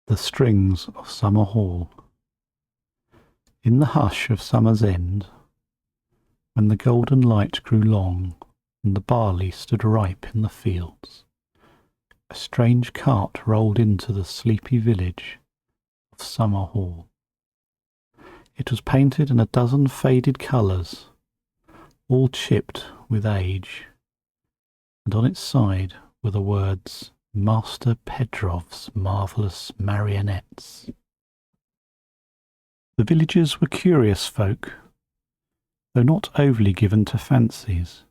The Strings of Summerhall. In the hush of summer's end, when the golden light grew long, and the barley stood ripe in the fields, a strange cart rolled into the sleepy village of Summerhall. It was painted in a dozen faded colours, all chipped with age, and on its side were the words, Master Petrov's marvellous marionettes. The villagers were curious folk, though not overly given to fancies.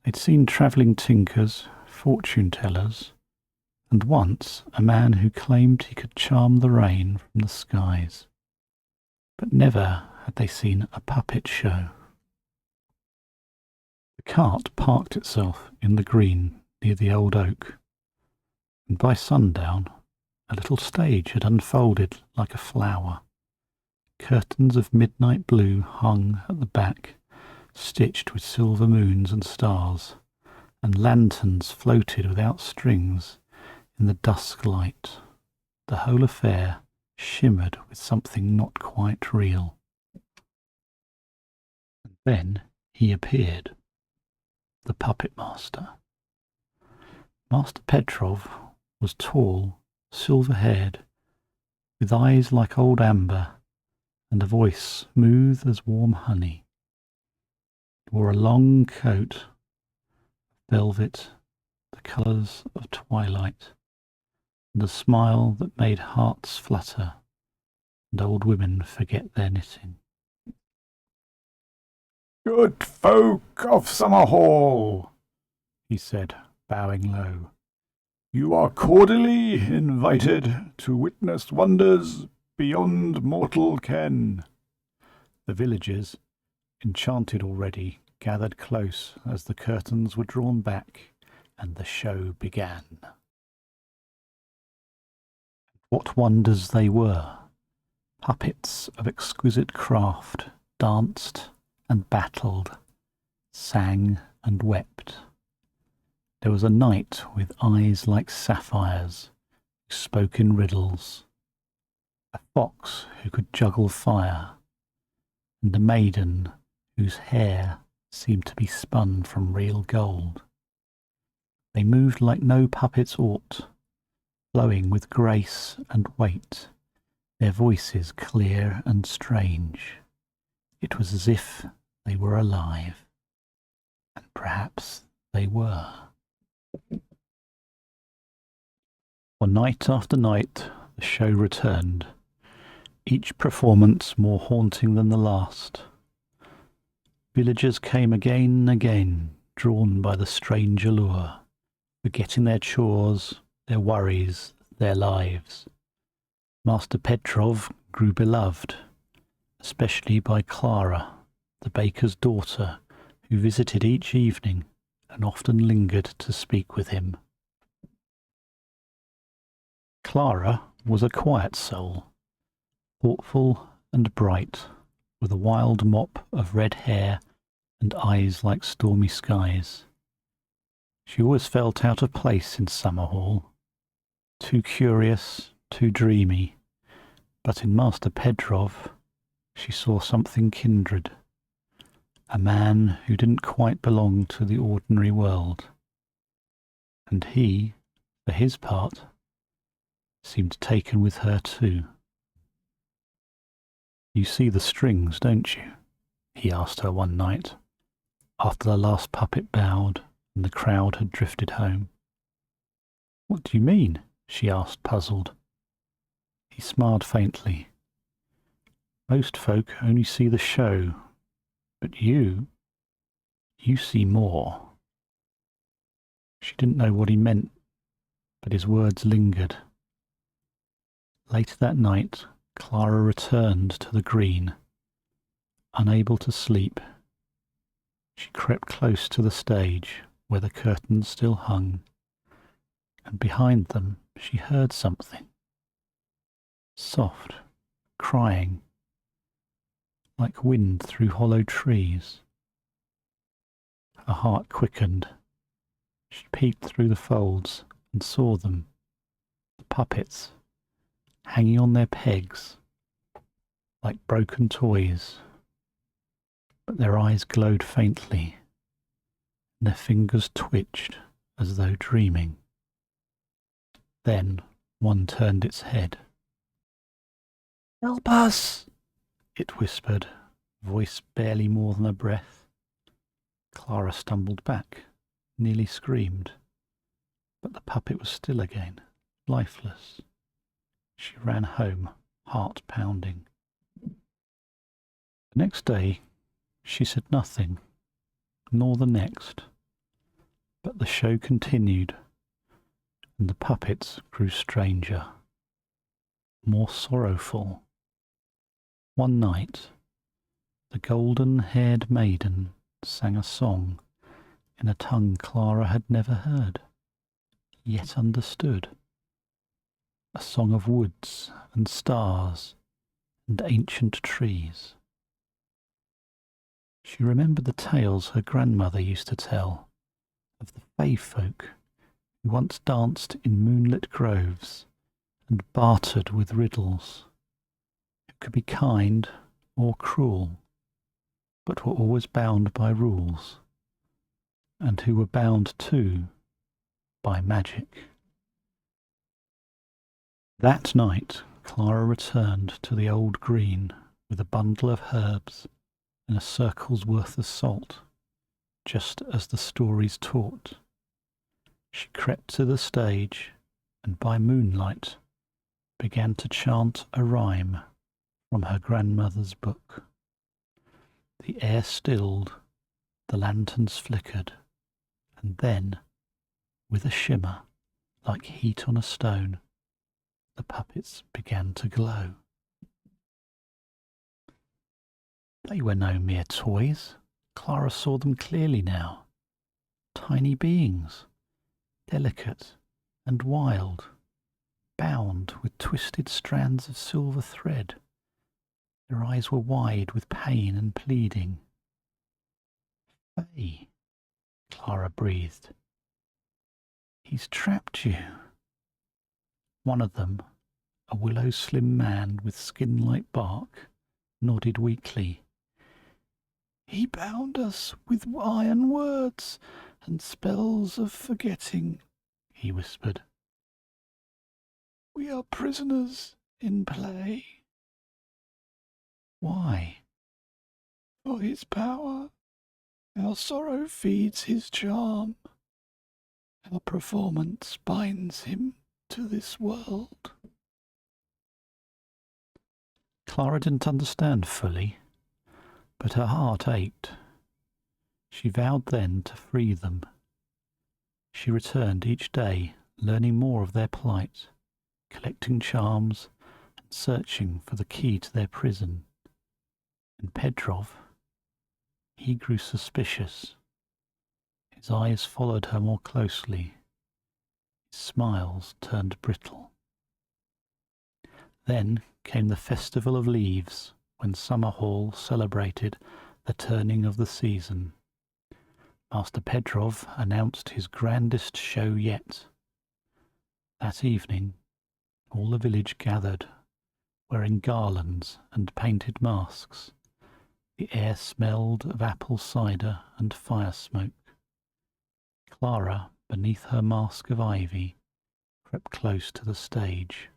They'd seen travelling tinkers, fortune-tellers, and once a man who claimed he could charm the rain from the skies. But never had they seen a puppet show. The cart parked itself in the green near the old oak, and by sundown a little stage had unfolded like a flower. Curtains of midnight blue hung at the back, stitched with silver moons and stars, and lanterns floated without strings in the dusk light. The whole affair shimmered with something not quite real. And then he appeared, the puppet master. Master Petrov was tall, silver-haired, with eyes like old amber, and a voice smooth as warm honey. He wore a long coat of velvet, the colours of twilight, and a smile that made hearts flutter and old women forget their knitting. "Good folk of Summerhall," he said, bowing low, "you are cordially invited to witness wonders beyond mortal ken." The villagers, enchanted already, gathered close as the curtains were drawn back and the show began. What wonders they were! Puppets of exquisite craft danced and battled, sang and wept. There was a knight with eyes like sapphires, who spoke in riddles, a fox who could juggle fire, and a maiden whose hair seemed to be spun from real gold. They moved like no puppets ought, flowing with grace and weight, their voices clear and strange. It was as if they were alive, and perhaps they were. For night after night the show returned, each performance more haunting than the last. Villagers came again and again, drawn by the strange allure, forgetting their chores, their worries, their lives. Master Petrov grew beloved, especially by Clara, the baker's daughter, who visited each evening and often lingered to speak with him. Clara was a quiet soul, thoughtful and bright, with a wild mop of red hair and eyes like stormy skies. She always felt out of place in Summerhall, too curious, too dreamy, but in Master Petrov she saw something kindred, a man who didn't quite belong to the ordinary world, and he, for his part, seemed taken with her too. "You see the strings, don't you?" he asked her one night, after the last puppet bowed and the crowd had drifted home. "What do you mean?" she asked, puzzled. He smiled faintly. "Most folk only see the show, but you see more." She didn't know what he meant but his words lingered. Later that night, Clara returned to the green. Unable to sleep, she crept close to the stage where the curtains still hung, and behind them she heard something. Soft, crying, like wind through hollow trees. Her heart quickened. She peeked through the folds and saw them, the puppets, hanging on their pegs, like broken toys. But their eyes glowed faintly, and their fingers twitched as though dreaming. Then one turned its head. "Help us!" it whispered, voice barely more than a breath. Clara stumbled back, nearly screamed, but the puppet was still again, lifeless. She ran home, heart pounding. The next day she said nothing, nor the next, but the show continued, and the puppets grew stranger, more sorrowful. One night, the golden-haired maiden sang a song in a tongue Clara had never heard, yet understood. A song of woods and stars and ancient trees. She remembered the tales her grandmother used to tell of the fae folk who once danced in moonlit groves and bartered with riddles, who could be kind or cruel, but were always bound by rules, and who were bound too by magic. That night Clara returned to the old green with a bundle of herbs and a circle's worth of salt, just as the stories taught. She crept to the stage, and by moonlight began to chant a rhyme from her grandmother's book. The air stilled, the lanterns flickered, and then, with a shimmer like heat on a stone, the puppets began to glow. They were no mere toys. Clara saw them clearly now. Tiny beings, delicate and wild, bound with twisted strands of silver thread. Their eyes were wide with pain and pleading. "Faye," Clara breathed. "He's trapped you." One of them, a willow-slim man with skin like bark, nodded weakly. "He bound us with iron words and spells of forgetting," he whispered. "We are prisoners in play." "Why?" "For his power. Our sorrow feeds his charm. Our performance binds him to this world." Clara didn't understand fully, but her heart ached. She vowed then to free them. She returned each day, learning more of their plight, collecting charms and searching for the key to their prison. And Petrov, he grew suspicious. His eyes followed her more closely. His smiles turned brittle. Then came the Festival of Leaves, when Summerhall celebrated the turning of the season. Master Petrov announced his grandest show yet. That evening, all the village gathered, wearing garlands and painted masks. The air smelled of apple cider and fire smoke. Clara, beneath her mask of ivy, crept close to the stage.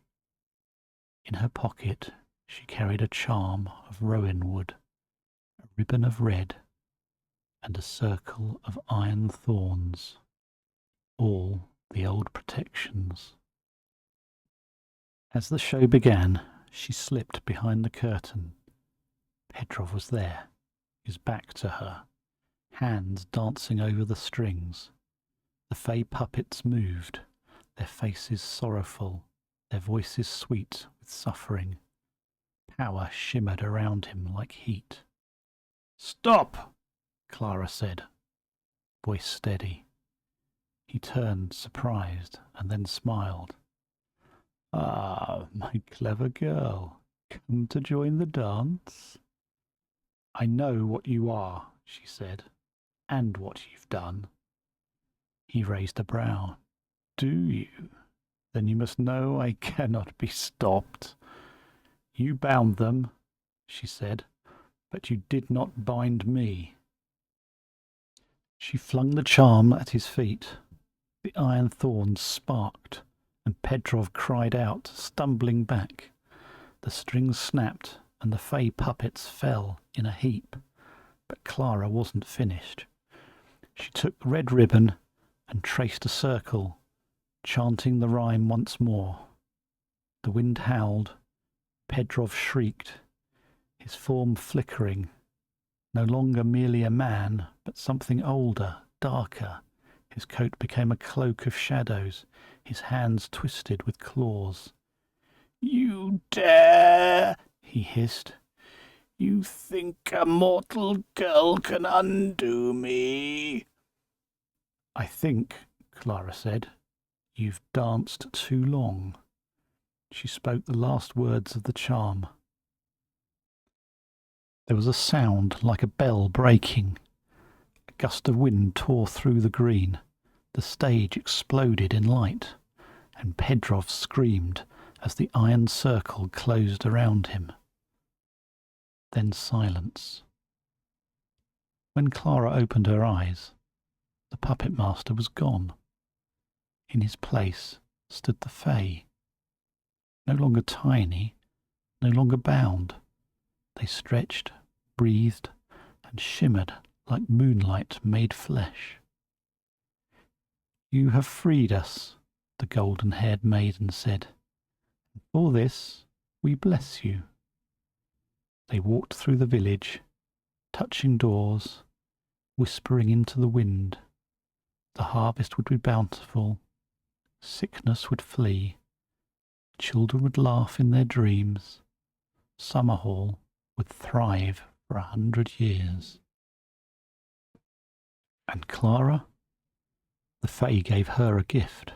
In her pocket she carried a charm of rowan wood, a ribbon of red, and a circle of iron thorns, all the old protections. As the show began, she slipped behind the curtain. Petrov was there, his back to her, hands dancing over the strings. The fey puppets moved, their faces sorrowful, their voices sweet with suffering. Power shimmered around him like heat. "Stop!" Clara said, voice steady. He turned, surprised, and then smiled. "Ah, my clever girl, come to join the dance?" "I know what you are," she said, "and what you've done." He raised a brow. "Do you? Then you must know I cannot be stopped." "You bound them," she said, "but you did not bind me." She flung the charm at his feet. The iron thorns sparked, and Petrov cried out, stumbling back. The strings snapped, and the fey puppets fell in a heap. But Clara wasn't finished. She took the red ribbon and traced a circle, chanting the rhyme once more. The wind howled. Petrov shrieked, his form flickering, no longer merely a man, but something older, darker. His coat became a cloak of shadows, his hands twisted with claws. "You dare!" he hissed. "You think a mortal girl can undo me?" "I think," Clara said, "you've danced too long." She spoke the last words of the charm. There was a sound like a bell breaking. A gust of wind tore through the green. The stage exploded in light, and Petrov screamed as the iron circle closed around him. Then silence. When Clara opened her eyes, the puppet master was gone. In his place stood the Fae, no longer tiny, no longer bound. They stretched, breathed, and shimmered like moonlight made flesh. "You have freed us," the golden-haired maiden said. "For this we bless you." They walked through the village, touching doors, whispering into the wind. The harvest would be bountiful, sickness would flee, children would laugh in their dreams, Summerhall would thrive for 100 years. And Clara? The Fae gave her a gift,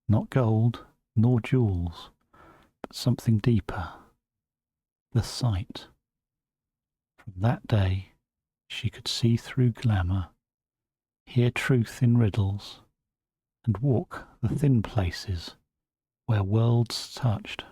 not gold nor jewels, but something deeper, the sight. From that day she could see through glamour, hear truth in riddles, and walk the thin places where worlds touched.